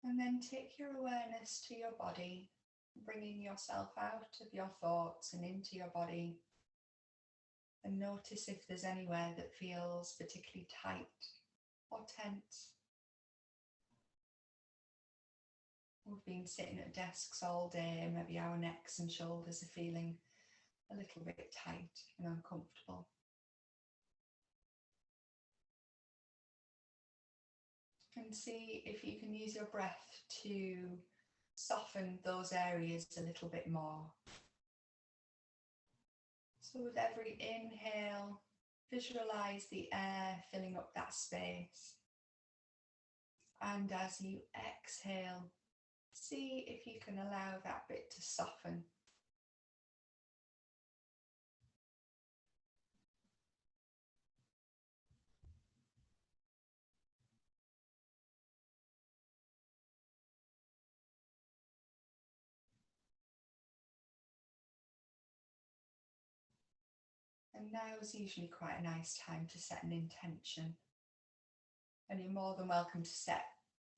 And then take your awareness to your body, bringing yourself out of your thoughts and into your body. And notice if there's anywhere that feels particularly tight or tense. We've been sitting at desks all day, maybe our necks and shoulders are feeling a little bit tight and uncomfortable. And see if you can use your breath to soften those areas a little bit more. So with every inhale, visualize the air filling up that space. And as you exhale, see if you can allow that bit to soften. And now is usually quite a nice time to set an intention. And you're more than welcome to set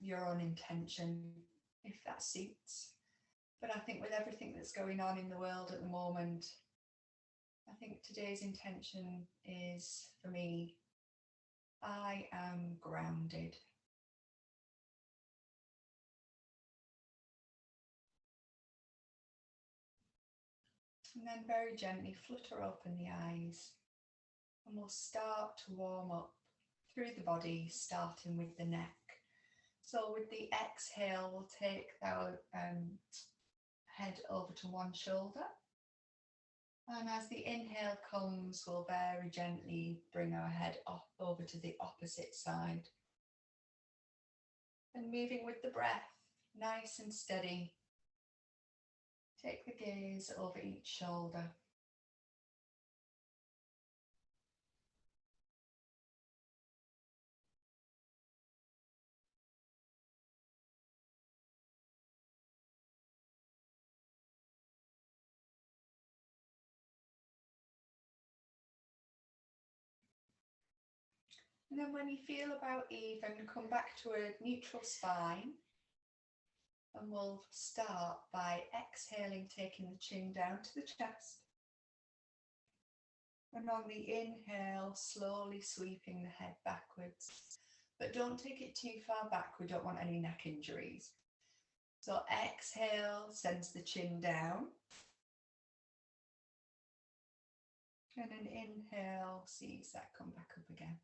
your own intention if that suits. But I think with everything that's going on in the world at the moment, I think today's intention is, for me, I am grounded. And then very gently flutter open the eyes. And we'll start to warm up through the body, starting with the neck. So with the exhale, we'll take our head over to one shoulder. And as the inhale comes, we'll very gently bring our head up over to the opposite side. And moving with the breath, nice and steady. Take the gaze over each shoulder. And then when you feel about even, come back to a neutral spine. And we'll start by exhaling, taking the chin down to the chest. And on the inhale, slowly sweeping the head backwards. But don't take it too far back. We don't want any neck injuries. So exhale, sends the chin down. And an inhale, sees that come back up again.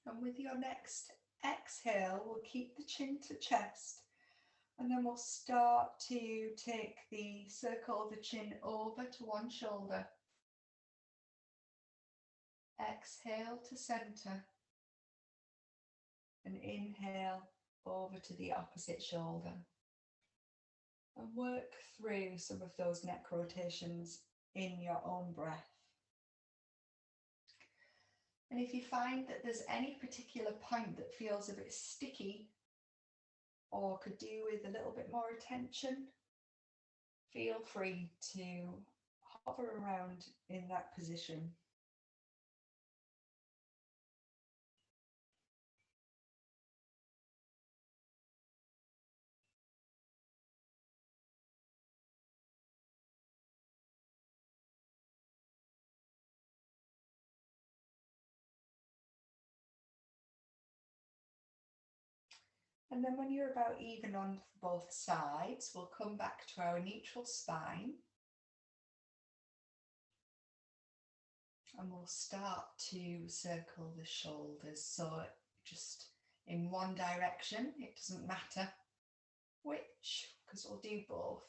And with your next exhale, we'll keep the chin to chest. And then we'll start to take the circle of the chin over to one shoulder. Exhale to center. And inhale over to the opposite shoulder. And work through some of those neck rotations in your own breath. And if you find that there's any particular point that feels a bit sticky or could do with a little bit more attention, feel free to hover around in that position. And then when you're about even on both sides, we'll come back to our neutral spine. And we'll start to circle the shoulders. So just in one direction, it doesn't matter which, because we'll do both.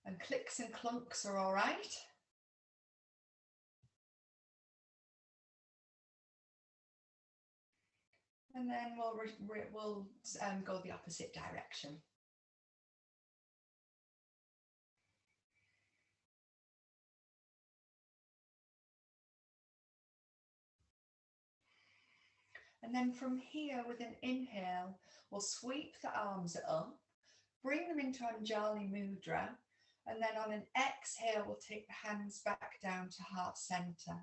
And clicks and clunks are all right. And then we'll go the opposite direction. And then from here, with an inhale, we'll sweep the arms up, bring them into Anjali Mudra, and then on an exhale, we'll take the hands back down to heart center.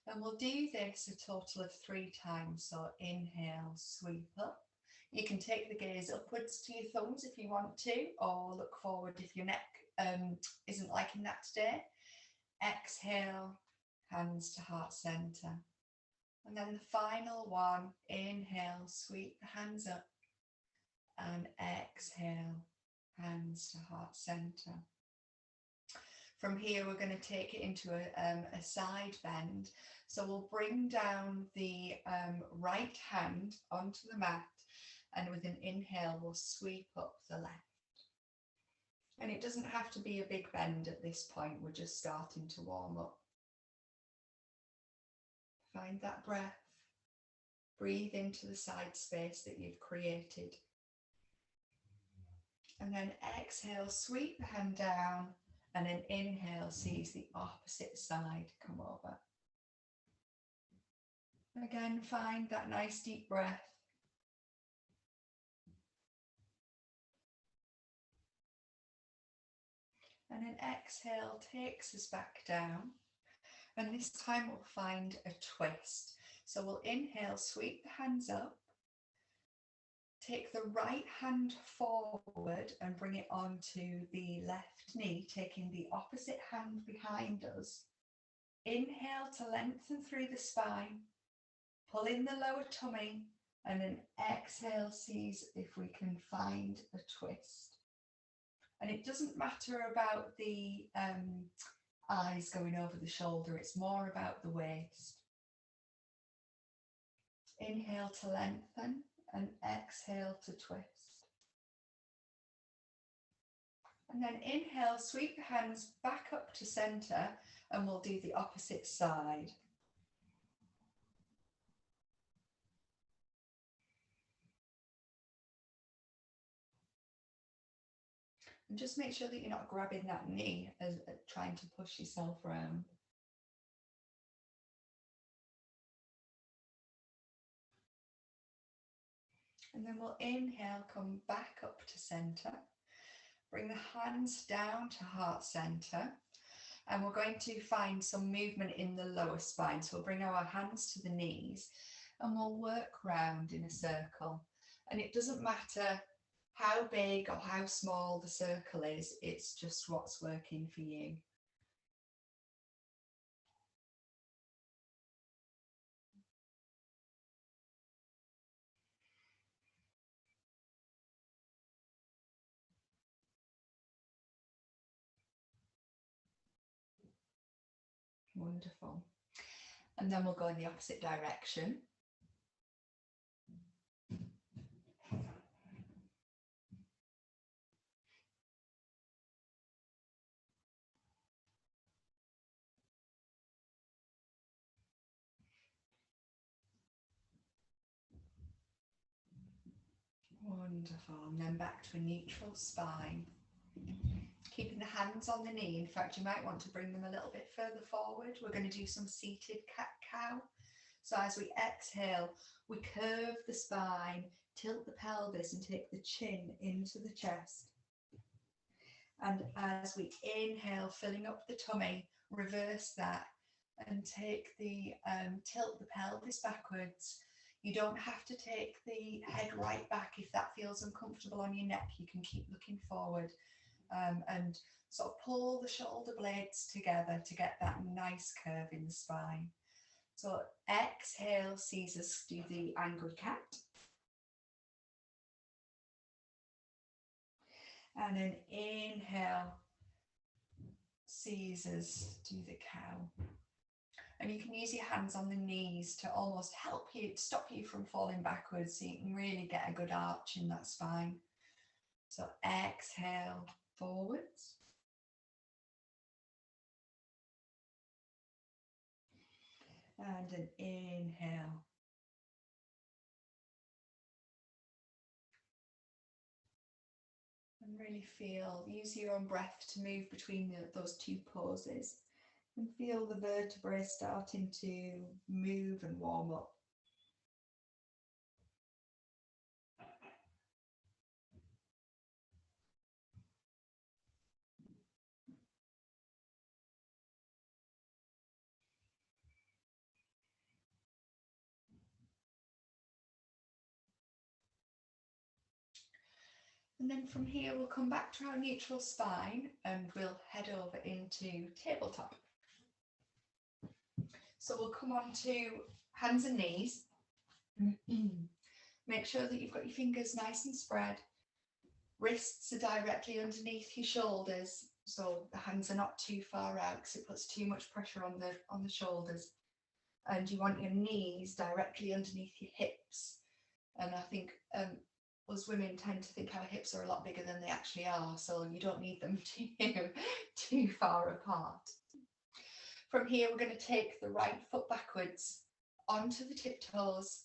And we'll do this a total of 3 times. So inhale, sweep up. You can take the gaze upwards to your thumbs if you want to, or look forward if your neck isn't liking that today. Exhale, hands to heart center. And then the final one, inhale, sweep the hands up, and exhale, hands to heart center. From here, we're going to take it into a side bend. So we'll bring down the right hand onto the mat, and with an inhale, we'll sweep up the left. And it doesn't have to be a big bend at this point. We're just starting to warm up. Find that breath. Breathe into the side space that you've created. And then exhale, sweep the hand down, and an inhale sees the opposite side come over. Again, find that nice deep breath. And an exhale takes us back down. And this time we'll find a twist. So we'll inhale, sweep the hands up. Take the right hand forward and bring it onto the left knee, taking the opposite hand behind us. Inhale to lengthen through the spine. Pull in the lower tummy, and an exhale sees if we can find a twist. And it doesn't matter about the eyes going over the shoulder, it's more about the waist. Inhale to lengthen and exhale to twist. And then inhale, sweep the hands back up to center, and we'll do the opposite side. And just make sure that you're not grabbing that knee as trying to push yourself around. And then we'll inhale, come back up to center. Bring the hands down to heart center. And we're going to find some movement in the lower spine. So we'll bring our hands to the knees and we'll work round in a circle. And it doesn't matter how big or how small the circle is, it's just what's working for you. Wonderful. And then we'll go in the opposite direction. Wonderful. And then back to a neutral spine. Keeping the hands on the knee. In fact, you might want to bring them a little bit further forward. We're going to do some seated cat-cow. So as we exhale, we curve the spine, tilt the pelvis and take the chin into the chest. And as we inhale, filling up the tummy, reverse that and take the tilt the pelvis backwards. You don't have to take the head right back if that feels uncomfortable on your neck. You can keep looking forward and sort of pull the shoulder blades together to get that nice curve in the spine. So exhale sees us do the angled cat. And an inhale sees us do the cow. And you can use your hands on the knees to almost help you, stop you from falling backwards, so you can really get a good arch in that spine. So exhale forwards. And an inhale. And really feel, use your own breath to move between those two poses. And feel the vertebrae starting to move and warm up. And then from here, we'll come back to our neutral spine and we'll head over into tabletop. So we'll come on to hands and knees. Make sure that you've got your fingers nice and spread. Wrists are directly underneath your shoulders, so the hands are not too far out because it puts too much pressure on the shoulders. And you want your knees directly underneath your hips. And I think us women tend to think our hips are a lot bigger than they actually are, so you don't need them too far apart. From here, we're going to take the right foot backwards onto the tiptoes.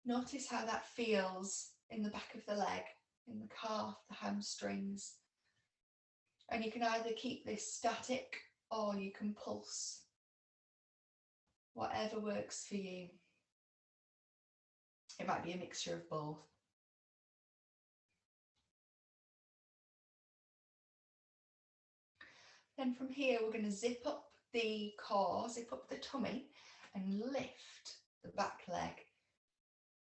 Notice how that feels in the back of the leg, in the calf, the hamstrings. And you can either keep this static or you can pulse. Whatever works for you. It might be a mixture of both. Then from here, we're going to zip up the core, zip up the tummy and lift the back leg.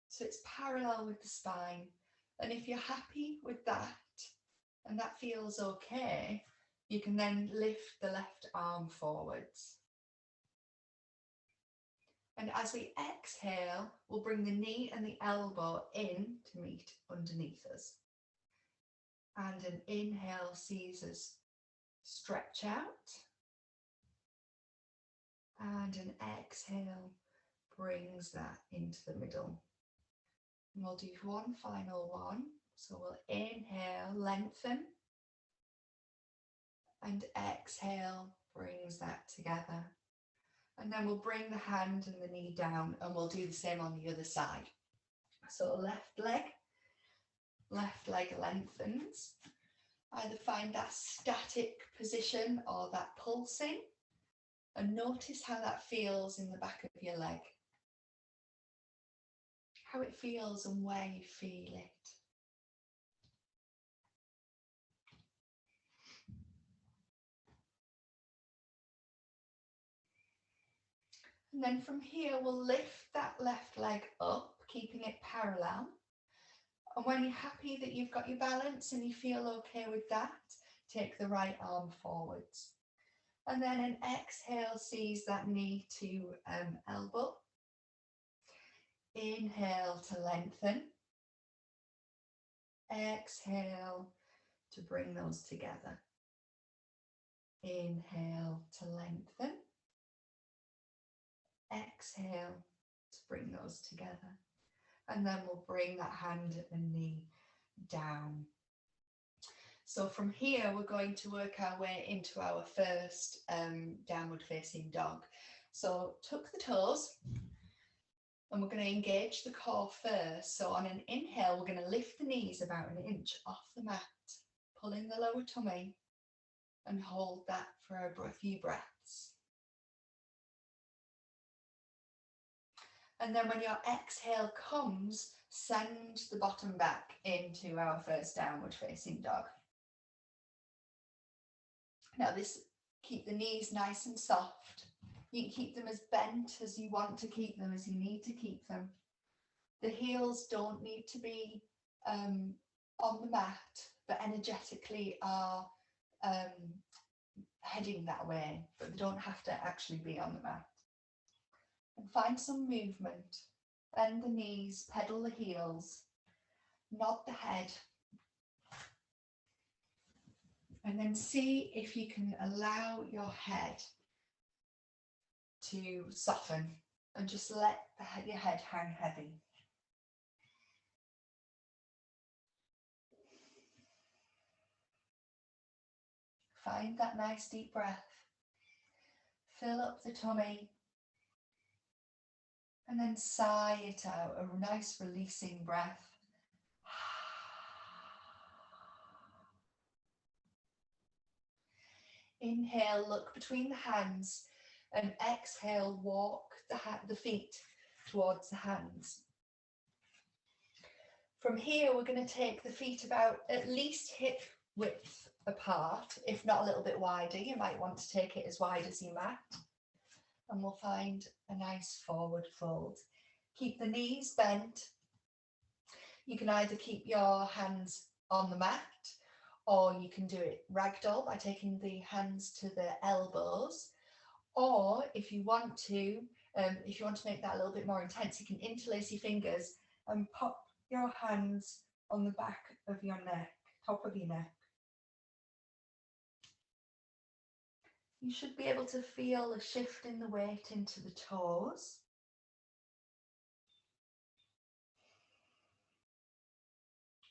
So it's parallel with the spine. And if you're happy with that, and that feels okay, you can then lift the left arm forwards. And as we exhale, we'll bring the knee and the elbow in to meet underneath us. And an inhale sees us stretch out. And an exhale brings that into the middle. And we'll do one final one. So we'll inhale, lengthen. And exhale brings that together. And then we'll bring the hand and the knee down and we'll do the same on the other side. So left leg lengthens. Either find that static position or that pulsing. And notice how that feels in the back of your leg. How it feels and where you feel it. And then from here, we'll lift that left leg up, keeping it parallel. And when you're happy that you've got your balance and you feel okay with that, take the right arm forwards. And then an exhale sees that knee to elbow. Inhale to lengthen. Exhale to bring those together. Inhale to lengthen. Exhale to bring those together. And then we'll bring that hand and knee down. So from here, we're going to work our way into our first downward facing dog. So tuck the toes and we're going to engage the core first. So on an inhale, we're going to lift the knees about an inch off the mat, pull in the lower tummy and hold that for a few breaths. And then when your exhale comes, send the bottom back into our first downward facing dog. Now keep the knees nice and soft. You can keep them as bent as you want to keep them, as you need to keep them. The heels don't need to be on the mat, but energetically are heading that way, but they don't have to actually be on the mat. And find some movement. Bend the knees, pedal the heels, nod the head. And then see if you can allow your head to soften and just let your head hang heavy. Find that nice deep breath. Fill up the tummy. And then sigh it out, a nice releasing breath. Inhale, look between the hands, and exhale, walk the feet towards the hands. From here, we're going to take the feet about at least hip width apart, if not a little bit wider. You might want to take it as wide as your mat. And we'll find a nice forward fold. Keep the knees bent. You can either keep your hands on the mat, or you can do it ragdoll by taking the hands to the elbows, or if you want to make that a little bit more intense, you can interlace your fingers and pop your hands on the back of your neck, top of your neck. You should be able to feel a shift in the weight into the toes.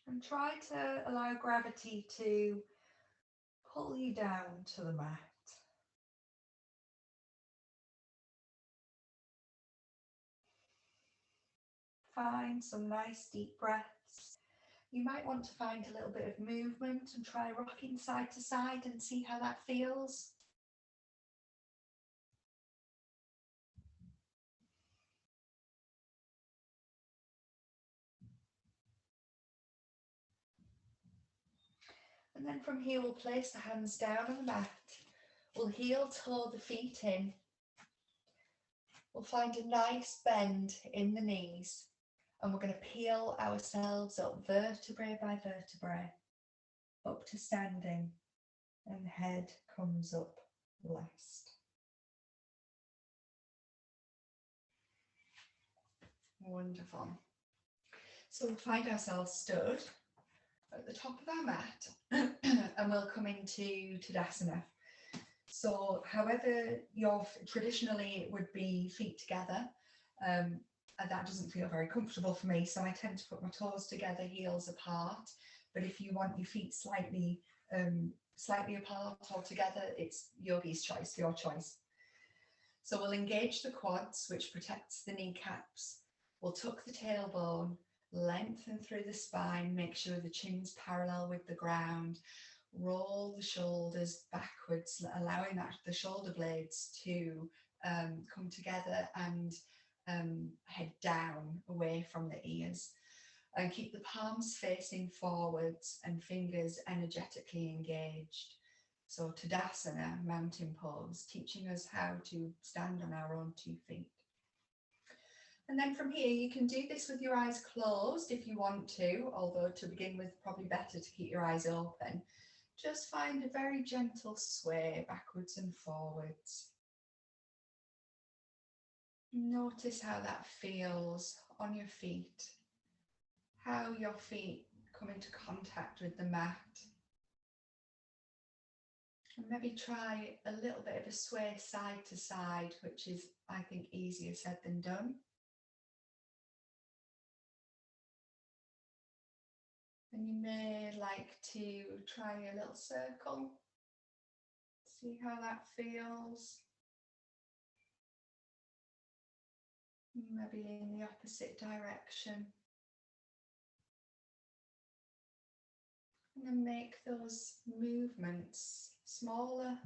And try to allow gravity to pull you down to the mat. Find some nice deep breaths. You might want to find a little bit of movement and try rocking side to side and see how that feels. And then from here, we'll place the hands down on the mat. We'll heel toe the feet in. We'll find a nice bend in the knees, and we're going to peel ourselves up vertebrae by vertebrae, up to standing, and head comes up last. Wonderful. So we'll find ourselves stood at the top of our mat and we'll come into Tadasana. So however traditionally it would be feet together, and that doesn't feel very comfortable for me, so I tend to put my toes together, heels apart. But if you want your feet slightly apart or together, it's yogi's choice, your choice. So we'll engage the quads, which protects the kneecaps. We'll tuck the tailbone, lengthen through the spine, make sure the chin's parallel with the ground. Roll the shoulders backwards, allowing the shoulder blades to come together and head down away from the ears. And keep the palms facing forwards and fingers energetically engaged. So Tadasana, mountain pose, teaching us how to stand on our own 2 feet. And then from here, you can do this with your eyes closed if you want to, although to begin with, probably better to keep your eyes open. Just find a very gentle sway backwards and forwards. Notice how that feels on your feet, how your feet come into contact with the mat. And maybe try a little bit of a sway side to side, which is, I think, easier said than done. And you may like to try a little circle, see how that feels. Maybe in the opposite direction. And then make those movements smaller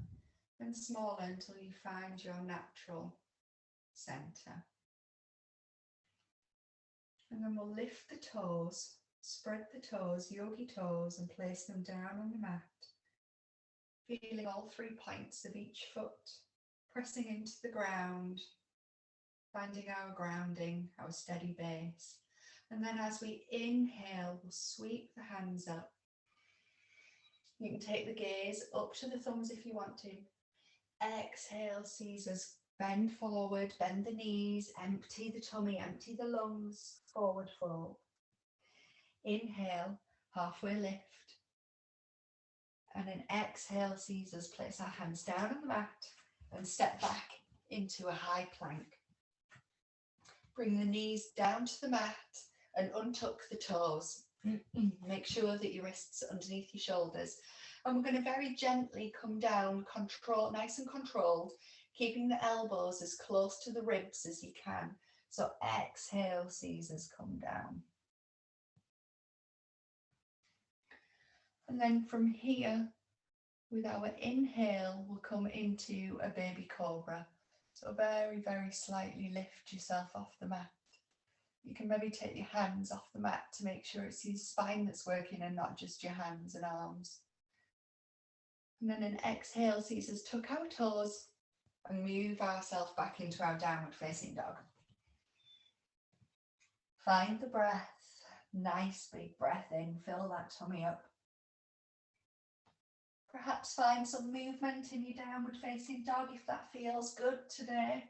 and smaller until you find your natural center. And then we'll lift the toes, spread the toes, yogi toes, and place them down on the mat. Feeling all 3 points of each foot, pressing into the ground, finding our grounding, our steady base. And then as we inhale, we'll sweep the hands up. You can take the gaze up to the thumbs if you want to. Exhale, Caesars. Bend forward, bend the knees, empty the tummy, empty the lungs, forward fold. Inhale, halfway lift. And then exhale, Caesars. Place our hands down on the mat and step back into a high plank. Bring the knees down to the mat and untuck the toes. Make sure that your wrists are underneath your shoulders. And we're going to very gently come down, nice and controlled, keeping the elbows as close to the ribs as you can. So exhale, Caesars, come down. And then from here, with our inhale, we'll come into a baby cobra. So very, very slightly lift yourself off the mat. You can maybe take your hands off the mat to make sure it's your spine that's working and not just your hands and arms. And then an exhale, Caesars, tuck our toes and move ourselves back into our downward facing dog. Find the breath Nice big breath in, fill that tummy up. Perhaps find some movement in your downward facing dog if that feels good today.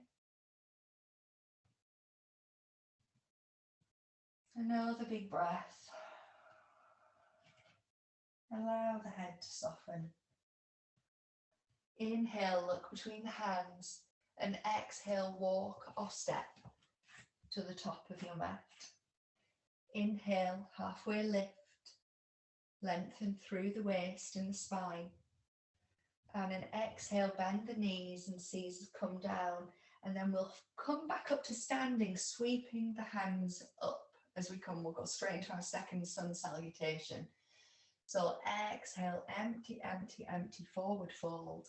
Another big breath. Allow the head to soften. Inhale, look between the hands, and exhale, walk or step to the top of your mat. Inhale, halfway lift, lengthen through the waist and the spine. And an exhale, bend the knees and Caesars come down. And then we'll come back up to standing, sweeping the hands up as we come. We'll go straight into our second sun salutation. So exhale, empty, empty, empty, forward fold.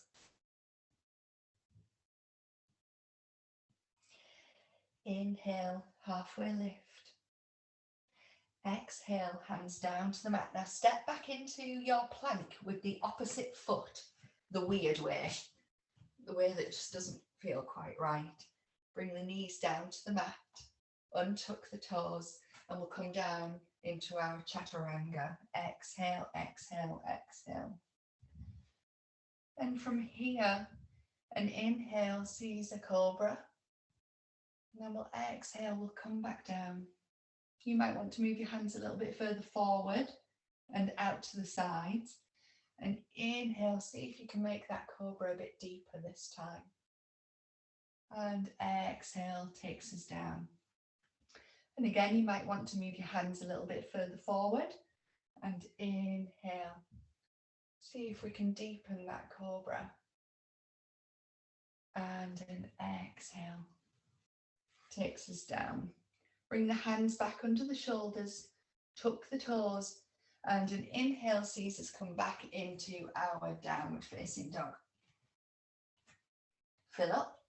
Inhale, halfway lift. Exhale, hands down to the mat. Now step back into your plank with the opposite foot, the weird way, the way that just doesn't feel quite right. Bring the knees down to the mat, untuck the toes, and we'll come down into our chaturanga. Exhale, exhale, exhale. And from here, an inhale, Caesar Cobra. And then we'll exhale, we'll come back down. You might want to move your hands a little bit further forward and out to the sides. And inhale, see if you can make that cobra a bit deeper this time. And exhale takes us down. And again, you might want to move your hands a little bit further forward. And inhale. See if we can deepen that cobra. And an exhale takes us down. Bring the hands back under the shoulders, tuck the toes, and an inhale sees us come back into our downward facing dog. Fill up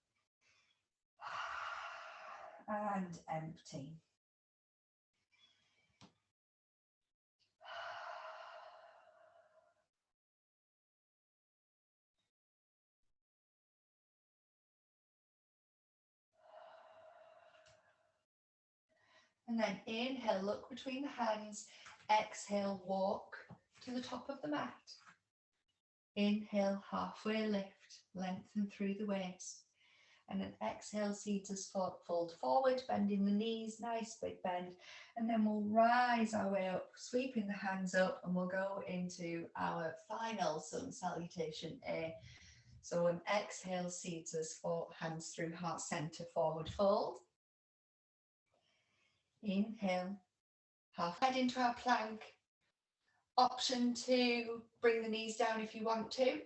and empty. And then inhale, look between the hands. Exhale, walk to the top of the mat. Inhale, halfway lift, lengthen through the waist. And then exhale, seeds us fold forward, bending the knees, nice big bend. And then we'll rise our way up, sweeping the hands up, and we'll go into our final sun salutation A. So an exhale, seeds us hands through heart center, forward fold. Inhale, half head into our plank. Option to bring the knees down if you want to,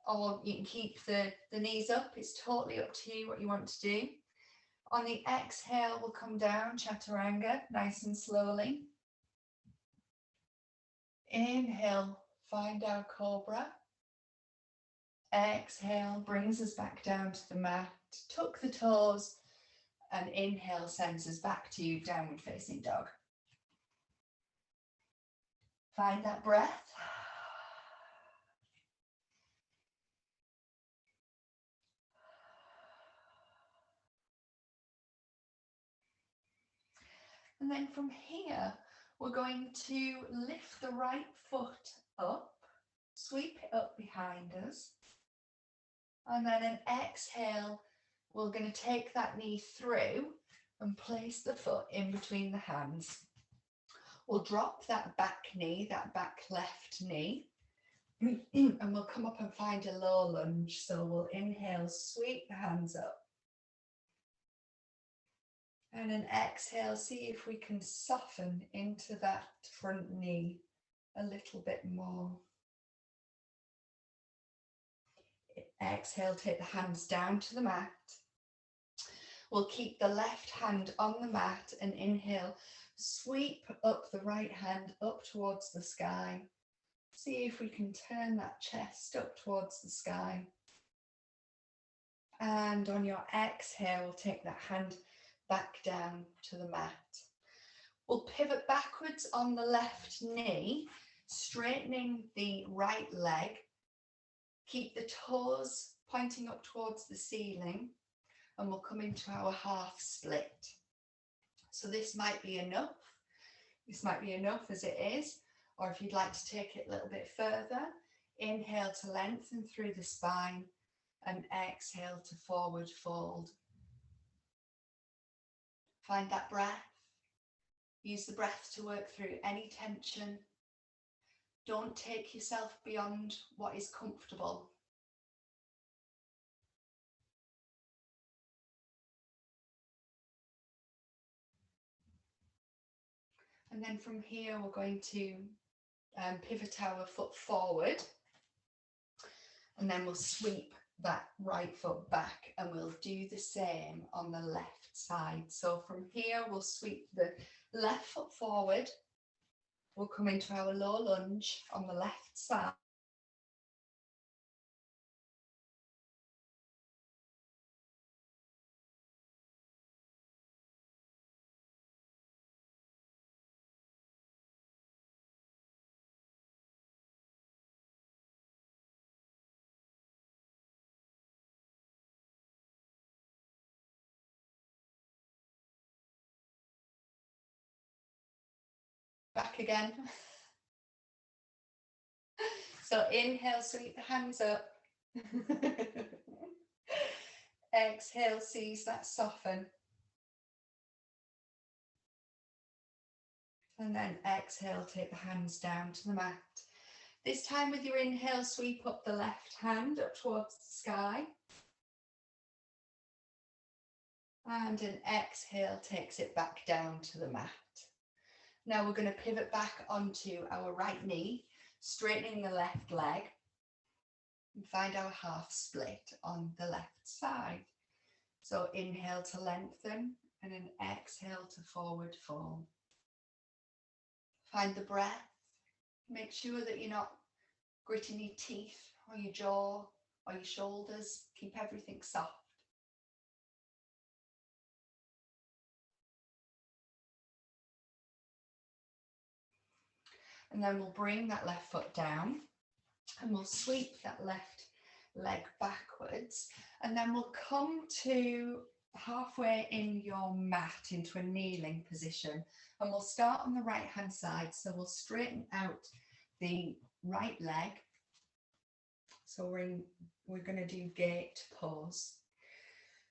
or you can keep the knees up. It's totally up to you what you want to do. On the exhale, we'll come down, chaturanga, nice and slowly. Inhale, find our cobra. Exhale, brings us back down to the mat. Tuck the toes. And inhale sends us back to downward facing dog. Find that breath. And then from here, we're going to lift the right foot up, sweep it up behind us. And then an exhale, we're going to take that knee through and place the foot in between the hands. We'll drop that back knee, that back left knee, and we'll come up and find a low lunge. So we'll inhale, sweep the hands up. And an exhale, see if we can soften into that front knee a little bit more. Exhale, take the hands down to the mat. We'll keep the left hand on the mat and inhale, sweep up the right hand up towards the sky. See if we can turn that chest up towards the sky. And on your exhale, we'll take that hand back down to the mat. We'll pivot backwards on the left knee, straightening the right leg. Keep the toes pointing up towards the ceiling, and we'll come into our half split. So this might be enough This might be enough as it is, or if you'd like to take it a little bit further, inhale to lengthen through the spine and exhale to forward fold. Find that breath. Use the breath to work through any tension. Don't take yourself beyond what is comfortable. And then from here, we're going to pivot our foot forward. And then we'll sweep that right foot back, and we'll do the same on the left side. So from here, we'll sweep the left foot forward. We'll come into our low lunge on the left side. Back again. So inhale, sweep the hands up. Exhale, seize that soften. And then exhale, take the hands down to the mat. This time with your inhale, sweep up the left hand up towards the sky. And an exhale takes it back down to the mat. Now we're going to pivot back onto our right knee, straightening the left leg, and find our half split on the left side. So inhale to lengthen and an exhale to forward fold. Find the breath. Make sure that you're not gritting your teeth or your jaw or your shoulders. Keep everything soft. And then we'll bring that left foot down and we'll sweep that left leg backwards. And then we'll come to halfway in your mat into a kneeling position. And we'll start on the right hand side. So we'll straighten out the right leg. So we're going to do gate pose.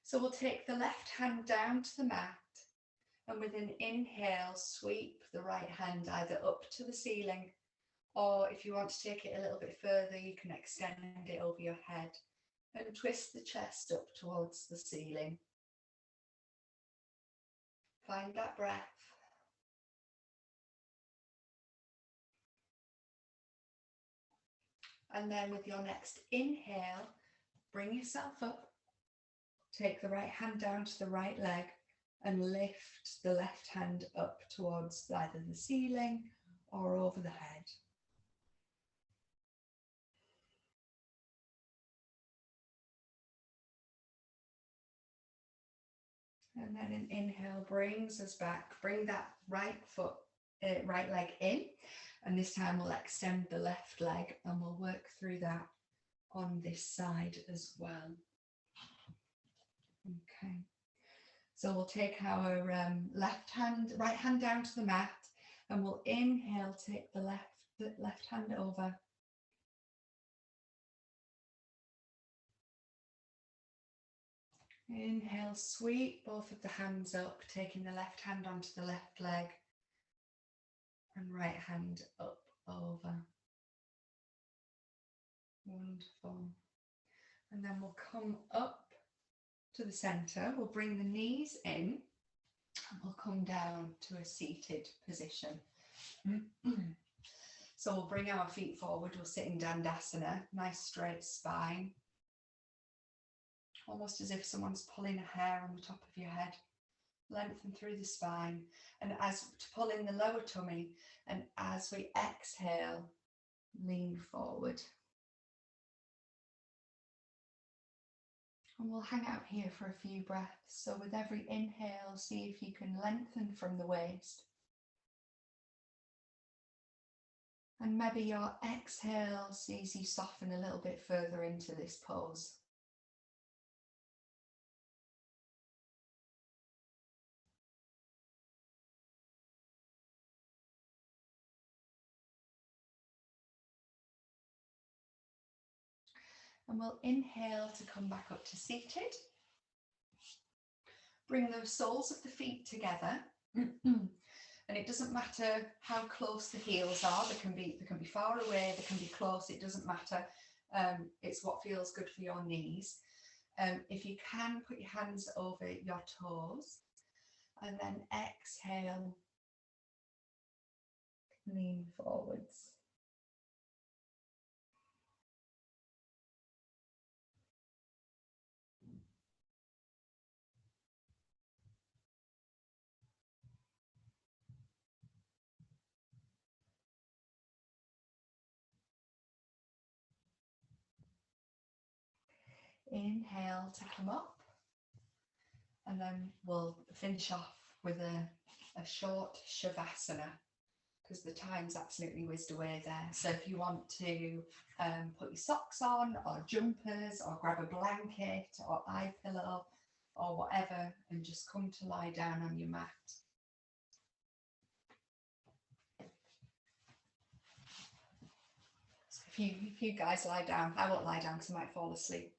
So we'll take the left hand down to the mat. And with an inhale, sweep the right hand either up to the ceiling, or if you want to take it a little bit further, you can extend it over your head and twist the chest up towards the ceiling. Find that breath. And then with your next inhale, bring yourself up. Take the right hand down to the right leg and lift the left hand up towards either the ceiling or over the head. And then an inhale brings us back. Bring that right leg in. And this time we'll extend the left leg and we'll work through that on this side as well. Okay. So we'll take our right hand down to the mat and we'll inhale, take the left hand over. Inhale, sweep both of the hands up, taking the left hand onto the left leg and right hand up over. Wonderful. And then we'll come up to the centre. We'll bring the knees in and we'll come down to a seated position. So we'll bring our feet forward. We'll sit in Dandasana, nice straight spine. Almost as if someone's pulling a hair on the top of your head. Lengthen through the spine. And as to pull in the lower tummy, and as we exhale, lean forward. And we'll hang out here for a few breaths. So with every inhale, see if you can lengthen from the waist. And maybe your exhale sees you soften a little bit further into this pose. And we'll inhale to come back up to seated. Bring the soles of the feet together. And it doesn't matter how close the heels are. They can be far away, they can be close, it doesn't matter. It's what feels good for your knees. If you can, put your hands over your toes and then exhale, lean forwards. Inhale to come up, and then we'll finish off with a short shavasana, because the time's absolutely whizzed away there. So if you want to put your socks on or jumpers or grab a blanket or eye pillow or whatever and just come to lie down on your mat. So if you guys lie down, I won't lie down because I might fall asleep.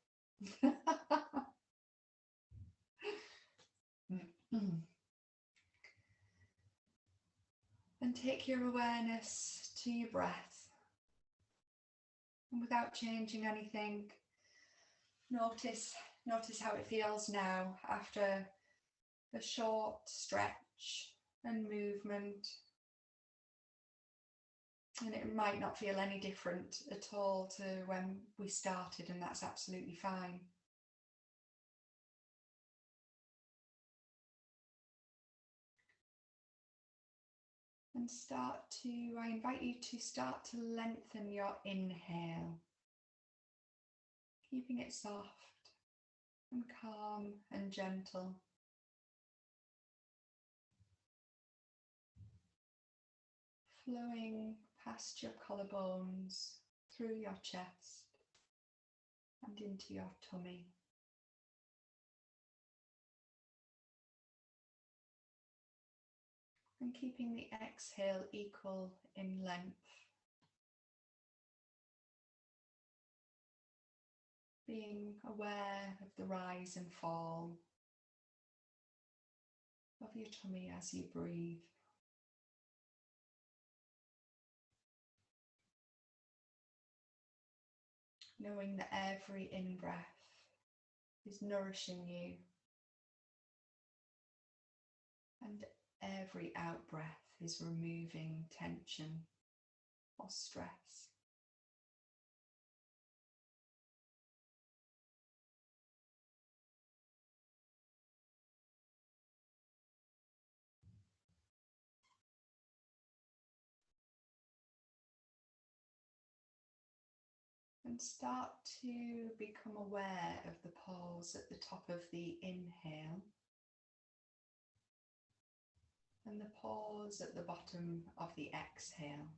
And take your awareness to your breath. And without changing anything, notice how it feels now after a short stretch and movement. And it might not feel any different at all to when we started, and that's absolutely fine. And I invite you to start to lengthen your inhale, keeping it soft and calm and gentle. Flowing past your collarbones, through your chest and into your tummy. And keeping the exhale equal in length. Being aware of the rise and fall of your tummy as you breathe. Knowing that every in-breath is nourishing you and every out-breath is removing tension or stress. And start to become aware of the pause at the top of the inhale and the pause at the bottom of the exhale.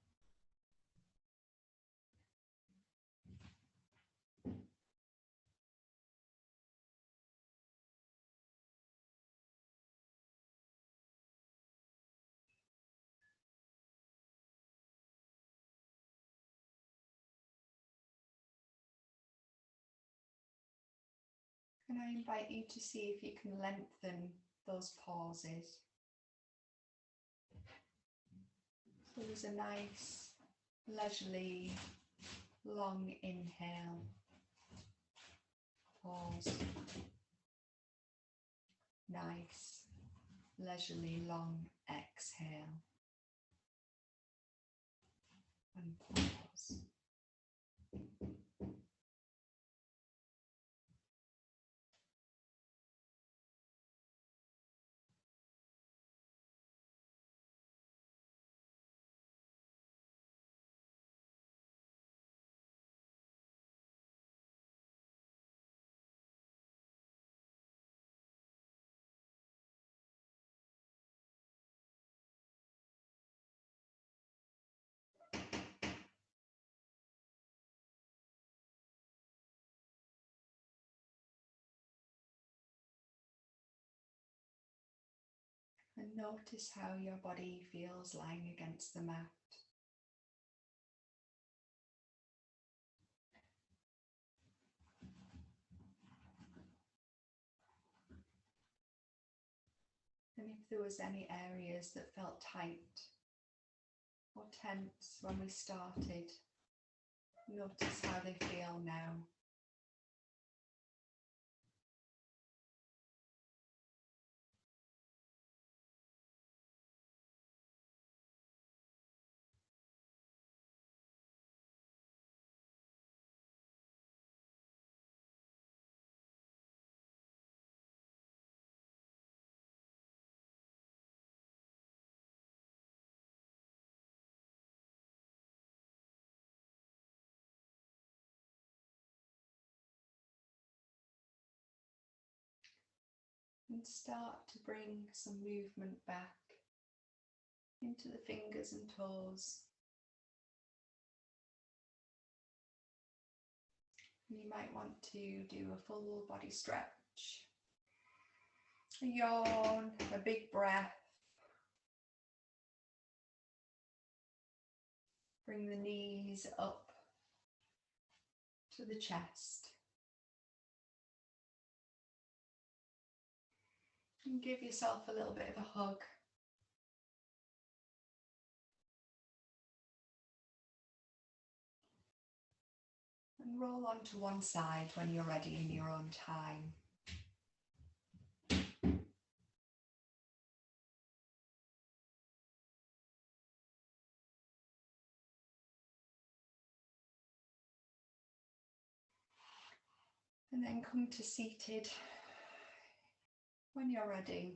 And I invite you to see if you can lengthen those pauses. So there's a nice, leisurely, long inhale, pause. Nice, leisurely, long exhale, and pause. And notice how your body feels lying against the mat. And if there was any areas that felt tight or tense when we started, notice how they feel now. And start to bring some movement back into the fingers and toes. And you might want to do a full body stretch, a yawn, a big breath. Bring the knees up to the chest. And give yourself a little bit of a hug. And roll onto one side when you're ready in your own time. And then come to seated when you're ready.